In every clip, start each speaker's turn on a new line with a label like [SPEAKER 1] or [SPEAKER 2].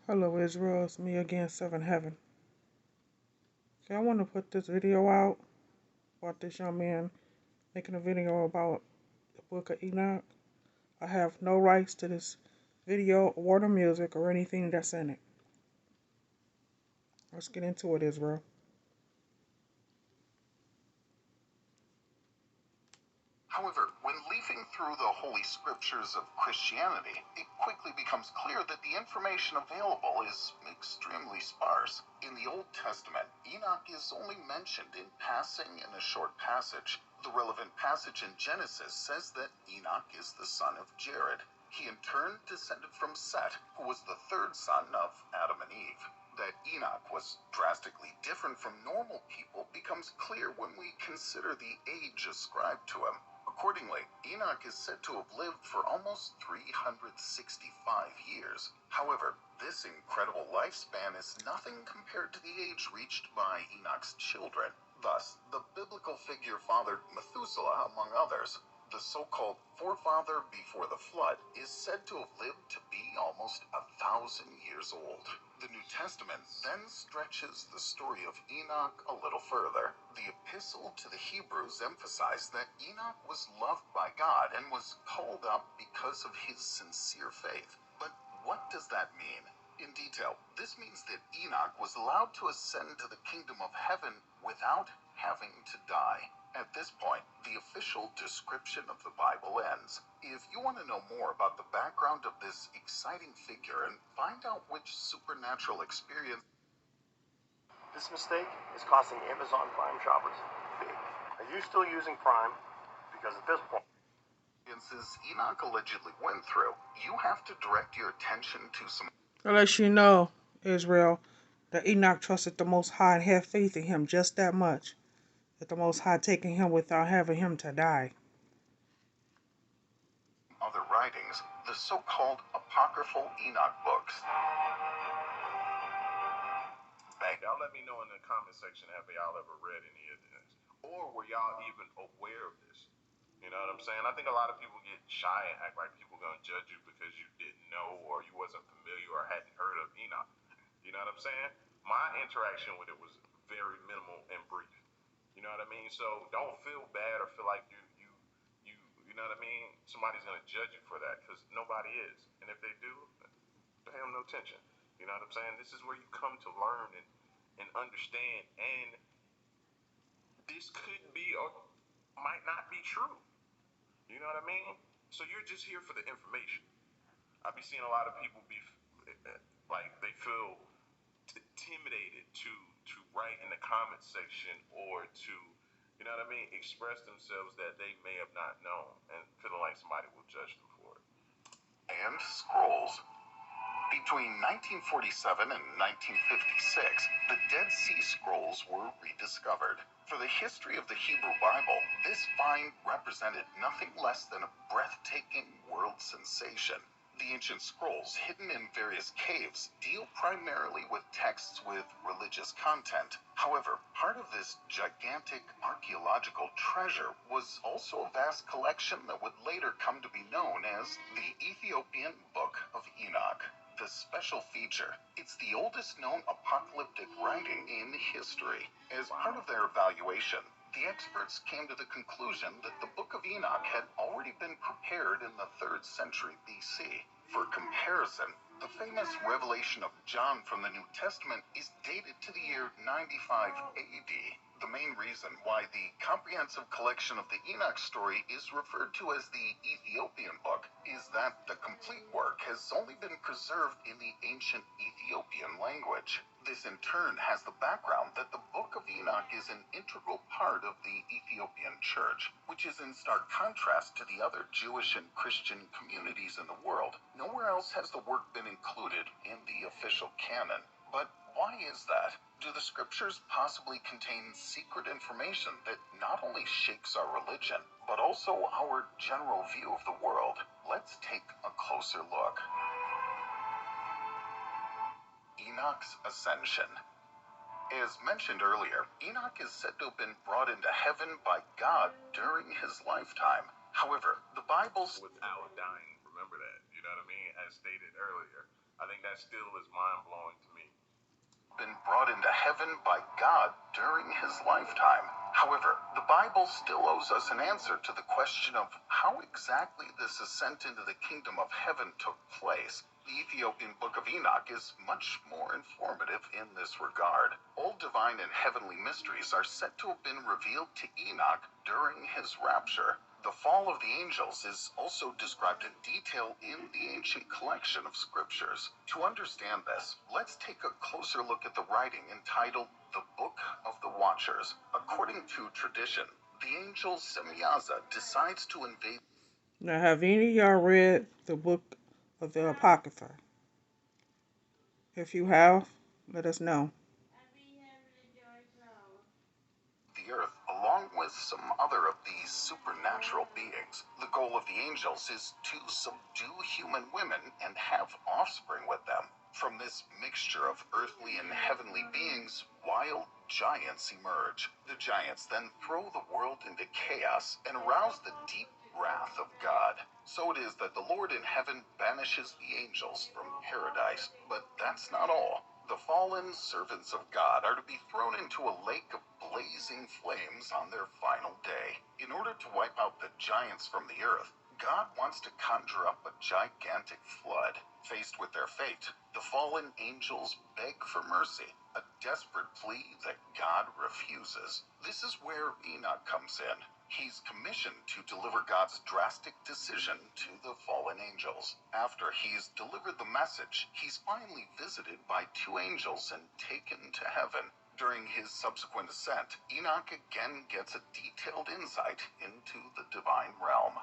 [SPEAKER 1] Hello Israel, it's me again, Seven Heaven. Okay, I want to put this video out about this young man making a video about the book of Enoch. I have no rights to this video or the music or anything that's in it. Let's get into it, Israel.
[SPEAKER 2] However, when leafing through the Holy Scriptures of Christianity, it quickly becomes clear that the information available is extremely sparse. In the Old Testament, Enoch is only mentioned in passing in a short passage. The relevant passage in Genesis says that Enoch is the son of Jared. He in turn descended from Set, who was the third son of Adam and Eve. That Enoch was drastically different from normal people becomes clear when we consider the age ascribed to him. Accordingly, Enoch is said to have lived for almost 365 years. However, this incredible lifespan is nothing compared to the age reached by Enoch's children. Thus, the biblical figure fathered Methuselah, among others. The so-called forefather before the flood is said to have lived to be almost 1,000 years old. The New Testament then stretches the story of Enoch a little further. The epistle to the Hebrews emphasized that Enoch was loved by God and was called up because of his sincere faith. But what does that mean? In detail, this means that Enoch was allowed to ascend to the kingdom of heaven without having to die. At this point, the official description of the Bible ends. If you want to know more about the background of this exciting figure and find out which supernatural experience...
[SPEAKER 3] This mistake is costing Amazon Prime shoppers big. Are you still using Prime? Because at this point...
[SPEAKER 2] Enoch allegedly went through, you have to direct your attention to some...
[SPEAKER 1] I'll let you know, Israel, that Enoch trusted the Most High and had faith in him just that much. That the Most High taking him without having him to die.
[SPEAKER 2] Other writings, the so-called apocryphal Enoch books.
[SPEAKER 4] Y'all let me know in the comment section, have y'all ever read any of this? Or were y'all even aware of this? You know what I'm saying? I think a lot of people get shy and act like people gonna judge you because you didn't know or you wasn't familiar or hadn't heard of Enoch. You know what I'm saying? My interaction with it was very minimal and brief. You know what I mean? So don't feel bad or feel like you know what I mean? Somebody's gonna judge you for that, because nobody is. And if they do, pay them no attention. You know what I'm saying? This is where you come to learn and understand, and this could be or might not be true. You know what I mean? So you're just here for the information. I be seeing a lot of people be like they feel intimidated to write in the comment section or to, you know what I mean, express themselves that they may have not known and feeling like somebody will judge them for it.
[SPEAKER 2] And scrolls. Between 1947 and 1956, the Dead Sea Scrolls were rediscovered. For the history of the Hebrew Bible, this find represented nothing less than a breathtaking world sensation. The ancient scrolls, hidden in various caves, deal primarily with texts with religious content. However, part of this gigantic archaeological treasure was also a vast collection that would later come to be known as the Ethiopian Book of Enoch. The special feature, it's the oldest known apocalyptic writing in history. As part of their evaluation, the experts came to the conclusion that the Book of Enoch had already been prepared in the 3rd century BC. For comparison, the famous revelation of John from the New Testament is dated to the year 95 AD. The main reason why the comprehensive collection of the Enoch story is referred to as the Ethiopian book is that the complete work has only been preserved in the ancient Ethiopian language. This in turn has the background that the Book of Enoch is an integral part of the Ethiopian Church, which is in stark contrast to the other Jewish and Christian communities in the world. Nowhere else has the work been included in the official canon. But why is that? Do the scriptures possibly contain secret information that not only shapes our religion, but also our general view of the world? Let's take a closer look. Enoch's ascension. As mentioned earlier, Enoch is said to have been brought into heaven by God during his lifetime. However, the Bible's
[SPEAKER 4] without dying, remember that, you know what I mean? As stated earlier, I think that that still is mind blowing to me.
[SPEAKER 2] Been brought into heaven by God during his lifetime. However, the Bible still owes us an answer to the question of how exactly this ascent into the kingdom of heaven took place. The Ethiopian Book of Enoch is much more informative in this regard. All divine and heavenly mysteries are said to have been revealed to Enoch during his rapture. The fall of the angels is also described in detail in the ancient collection of scriptures. To understand this, let's take a closer look at the writing entitled The Book of the Watchers. According to tradition, the angel Semyaza decides to invade.
[SPEAKER 1] Now, have any of y'all read the book of the Apocrypha? If you have, let us know.
[SPEAKER 2] The earth, along with some other of these supernatural beings. The goal of the angels is to subdue human women and have offspring with them. From this mixture of earthly and heavenly beings, wild giants emerge. The giants then throw the world into chaos and arouse the deep wrath of God. So it is that the Lord in heaven banishes the angels from paradise. But that's not all. The fallen servants of God are to be thrown into a lake of blazing flames on their final day. In order to wipe out the giants from the earth, God wants to conjure up a gigantic flood. Faced with their fate, the fallen angels beg for mercy, a desperate plea that God refuses. This is where Enoch comes in. He's commissioned to deliver God's drastic decision to the fallen angels. After he's delivered the message, he's finally visited by two angels and taken to heaven. During his subsequent ascent, Enoch again gets a detailed insight into the divine realm.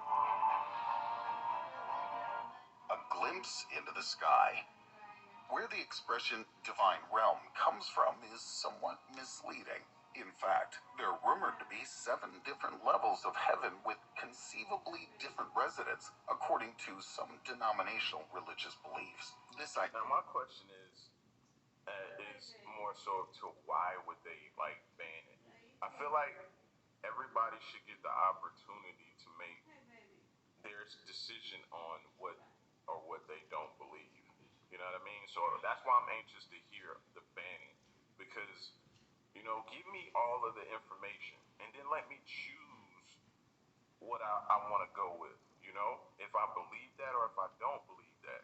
[SPEAKER 2] A glimpse into the sky. Where the expression divine realm comes from is somewhat misleading. In fact, there are rumored to be 7 different levels of heaven with conceivably different residents according to some denominational religious beliefs.
[SPEAKER 4] Now my question is more so to why would they like ban it? I feel like everybody should get the opportunity to make their decision on what they don't believe. You know what I mean? So that's why I'm anxious to hear the banning because give me all of the information and then let me choose what I want to go with. If I believe that or if I don't believe that.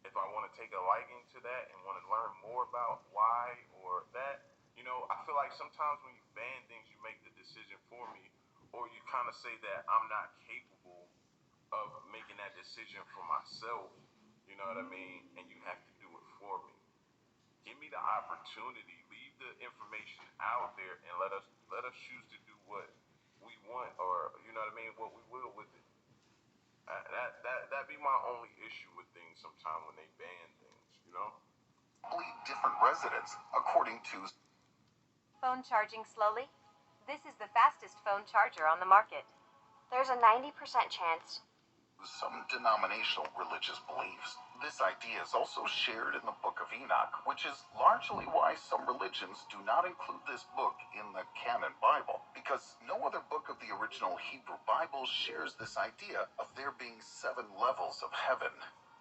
[SPEAKER 4] If I want to take a liking to that and want to learn more about why or that, I feel like sometimes when you ban things, you make the decision for me, or you kind of say that I'm not capable of making that decision for myself. You know what I mean? And you have to do it for me. Give me the opportunity, leave the information out there, and let us choose to do what we want, or you know what I mean, what we will with it. That'd be my only issue with things sometimes when they ban things.
[SPEAKER 2] Different residents, according to
[SPEAKER 5] Phone charging slowly? This is the fastest phone charger on the market. There's a 90% chance.
[SPEAKER 2] some denominational religious beliefs. This idea is also shared in the Book of Enoch, which is largely why some religions do not include this book in the canon Bible, because no other book of the original Hebrew Bible shares this idea of there being 7 levels of heaven.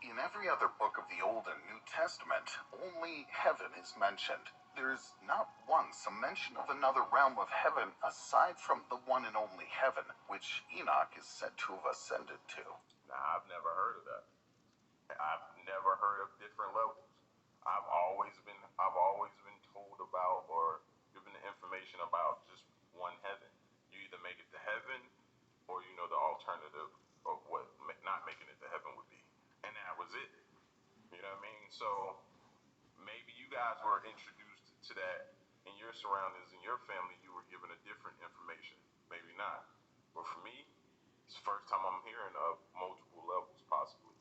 [SPEAKER 2] In every other book of the Old and New Testament, only heaven is mentioned. There is not once a mention of another realm of heaven aside from the one and only heaven, which Enoch is said to have ascended to.
[SPEAKER 4] Nah, I've never heard of that. I've never heard of different levels. I've always been told about or given the information about just one heaven. You either make it to heaven or the alternative of what not making it to heaven would be. And that was it. You know what I mean? So maybe you guys were introduced to that in your surroundings, in your family, you were given a different information. Maybe not. But for me, it's the first time I'm hearing of multiple levels, possibly.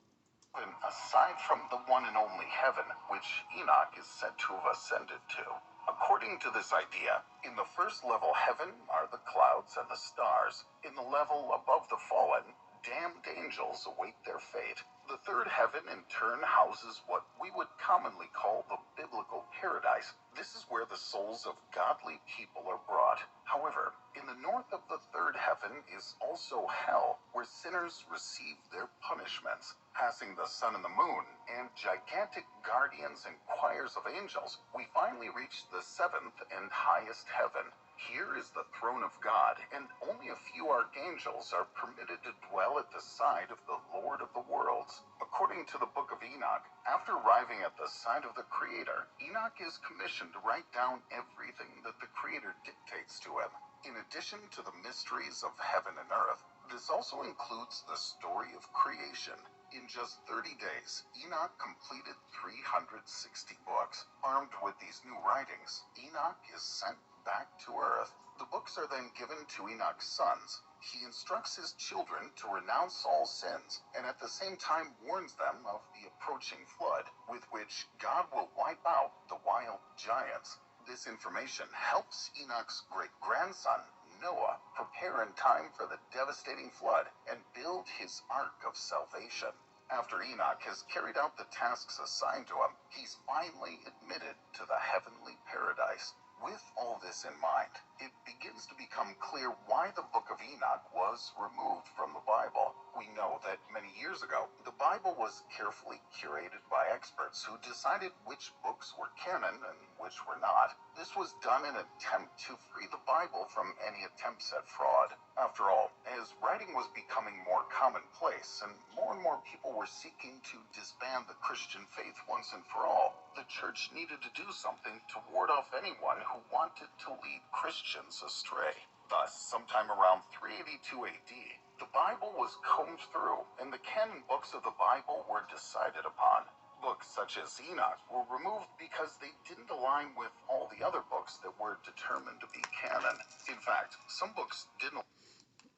[SPEAKER 2] And aside from the one and only heaven, which Enoch is said to have ascended to. According to this idea, in the first level heaven are the clouds and the stars. In the level above the fallen, damned angels await their fate. The third heaven in turn houses what we would commonly called the biblical paradise. This is where the souls of godly people are brought. However, in the north of the third heaven is also hell, where sinners receive their punishments. Passing the sun and the moon, and gigantic guardians and choirs of angels, we finally reach the seventh and highest heaven. Here is the throne of God, and only a few archangels are permitted to dwell at the side of the Lord of the worlds. According to the book of Enoch, after arriving at the side of the Creator, Enoch is commissioned to write down everything that the Creator dictates to him. In addition to the mysteries of heaven and earth, this also includes the story of creation. In just 30 days, Enoch completed 360 books. Armed with these new writings, Enoch is sent back to earth. The books are then given to Enoch's sons. He instructs his children to renounce all sins, and at the same time warns them of the approaching flood, with which God will wipe out the wild giants. This information helps Enoch's great-grandson, Noah, prepare in time for the devastating flood and build his ark of salvation. After Enoch has carried out the tasks assigned to him, he's finally admitted to the heavenly paradise. With all this in mind, it begins to become clear why the book of Enoch was removed from the Bible. We know that many years ago, the Bible was carefully curated by experts who decided which books were canon and which were not. This was done in an attempt to free the Bible from any attempts at fraud. After all, as writing was becoming more commonplace and more people were seeking to disband the Christian faith once and for all, the church needed to do something to ward off anyone who wanted to lead Christians astray. Thus, sometime around 382 AD, the Bible was combed through, and the canon books of the Bible were decided upon. Books such as Enoch were removed because they didn't align with all the other books that were determined to be canon. In fact, some books didn't.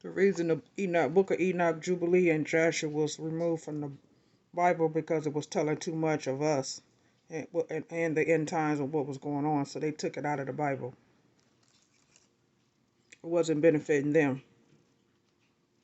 [SPEAKER 1] The reason the Book of Enoch, Jubilee, and Joshua was removed from the Bible because it was telling too much of us and the end times of what was going on, so they took it out of the Bible. It wasn't benefiting them.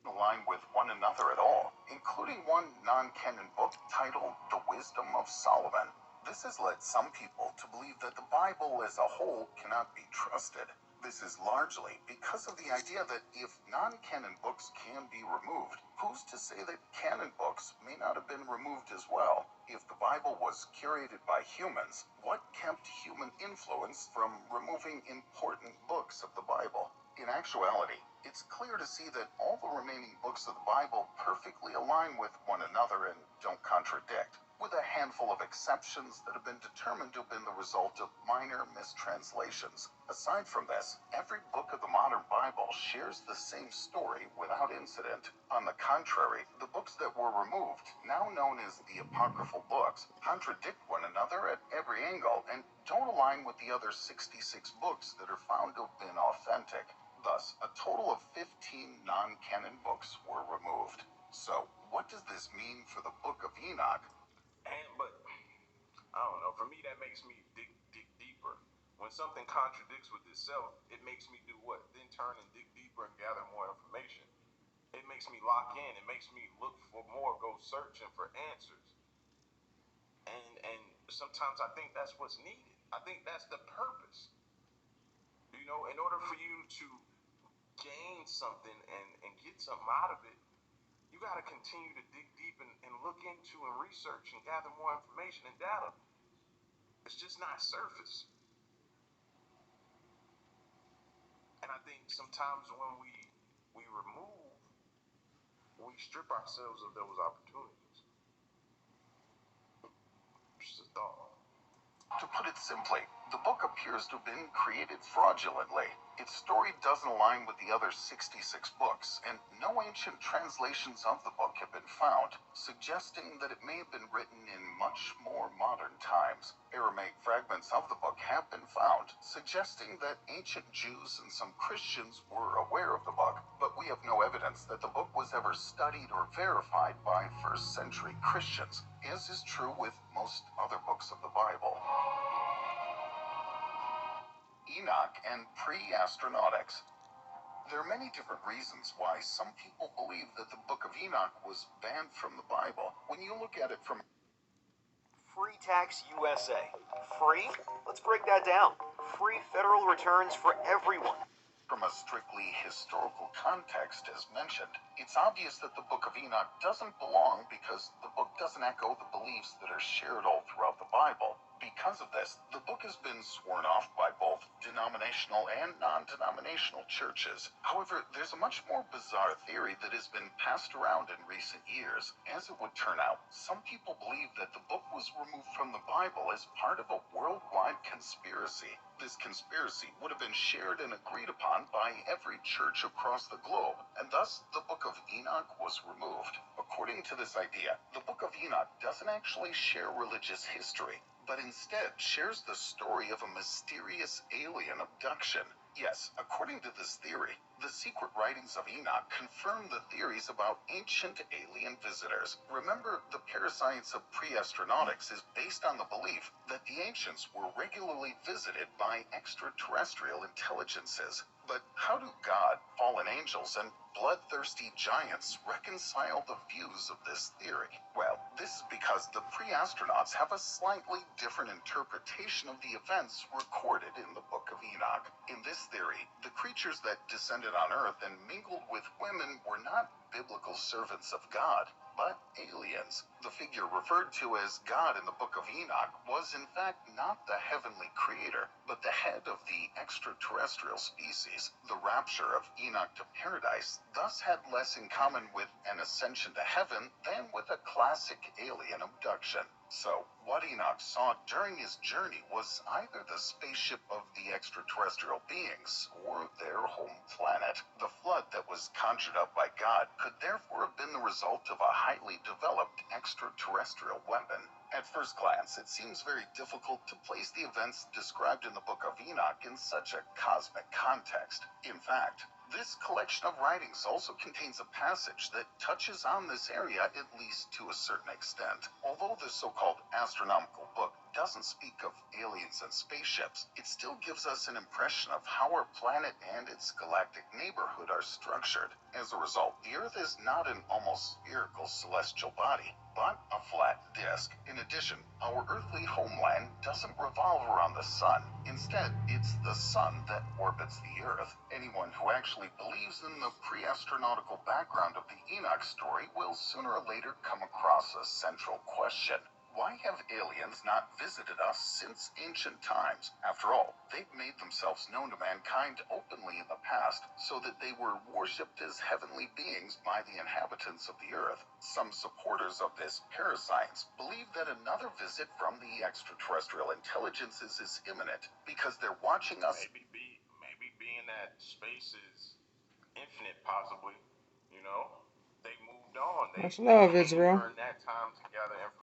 [SPEAKER 2] Align with one another at all, including one non-canon book titled The Wisdom of Solomon. This has led some people to believe that the Bible as a whole cannot be trusted. This is largely because of the idea that if non-canon books can be removed, who's to say that canon books may not have been removed as well? If the Bible was curated by humans, what kept human influence from removing important books of the Bible? In actuality, it's clear to see that all the remaining books of the Bible perfectly align with one another and don't contradict, with a handful of exceptions that have been determined to have been the result of minor mistranslations. Aside from this, every book of the modern Bible shares the same story without incident. On the contrary, the books that were removed, now known as the apocryphal books, contradict one another at every angle and don't align with the other 66 books that are found to have been authentic. Thus, a total of 15 non-canon books were removed. So, what does this mean for the Book of Enoch?
[SPEAKER 4] But I don't know. For me, that makes me dig deeper. When something contradicts with itself, it makes me do what? Then turn and dig deeper and gather more information. It makes me lock in. It makes me look for more, go searching for answers. And sometimes I think that's what's needed. I think that's the purpose. You know, in order for you to gain something and get something out of it, you got to continue to dig deep and look into and research and gather more information and data. It's just not surface. And I think sometimes when we remove, we strip ourselves of those opportunities. Just a thought.
[SPEAKER 2] To put it simply, the book appears to have been created fraudulently. Its story doesn't align with the other 66 books, and no ancient translations of the book have been found, suggesting that it may have been written in much more modern times. Aramaic fragments of the book have been found, suggesting that ancient Jews and some Christians were aware of the book, but we have no evidence that the book was ever studied or verified by first-century Christians, as is true with most other books of the Bible. Enoch and pre-astronautics. There are many different reasons why some people believe that the Book of Enoch was banned from the Bible. When you look at it from
[SPEAKER 6] Free Tax USA. Free? Let's break that down. Free federal returns for everyone.
[SPEAKER 2] From a strictly historical context, as mentioned, it's obvious that the Book of Enoch doesn't belong because the book doesn't echo the beliefs that are shared all throughout the Bible. Because of this, the book has been sworn off by both denominational and non-denominational churches. However, there's a much more bizarre theory that has been passed around in recent years. As it would turn out, some people believe that the book was removed from the Bible as part of a worldwide conspiracy. This conspiracy would have been shared and agreed upon by every church across the globe, and thus the Book of Enoch was removed. According to this idea, the Book of Enoch doesn't actually share religious history, but instead shares the story of a mysterious alien abduction. Yes, according to this theory, the secret writings of Enoch confirm the theories about ancient alien visitors. Remember, the parascience of pre-astronautics is based on the belief that the ancients were regularly visited by extraterrestrial intelligences. But how do God, fallen angels, and bloodthirsty giants reconcile the views of this theory? Well, this is because the pre-astronauts have a slightly different interpretation of the events recorded in the Book of Enoch. In this theory, the creatures that descended on Earth and mingled with women were not biblical servants of God, but aliens. The figure referred to as God in the Book of Enoch was in fact not the heavenly creator, but the head of the extraterrestrial species. The rapture of Enoch to paradise thus had less in common with an ascension to heaven than with a classic alien abduction. So, what Enoch saw during his journey was either the spaceship of the extraterrestrial beings or their home planet. The flood that was conjured up by God could therefore have been the result of a highly developed extraterrestrial weapon. At first glance, it seems very difficult to place the events described in the Book of Enoch in such a cosmic context. In fact, this collection of writings also contains a passage that touches on this area at least to a certain extent. Although the so-called astronomical book doesn't speak of aliens and spaceships, it still gives us an impression of how our planet and its galactic neighborhood are structured. As a result, the Earth is not an almost spherical celestial body, but a flat disk. In addition, our earthly homeland doesn't revolve around the sun. Instead, it's the sun that orbits the Earth. Anyone who actually believes in the pre-astronautical background of the Enoch story will sooner or later come across a central question. Why have aliens not visited us since ancient times? After all, they've made themselves known to mankind openly in the past, so that they were worshipped as heavenly beings by the inhabitants of the Earth. Some supporters of this parascience believe that another visit from the extraterrestrial intelligences is imminent because they're watching us.
[SPEAKER 4] Maybe being that space is infinite, possibly. You know, they moved on.
[SPEAKER 1] Much love,
[SPEAKER 4] They
[SPEAKER 1] Israel.
[SPEAKER 4] during that time together.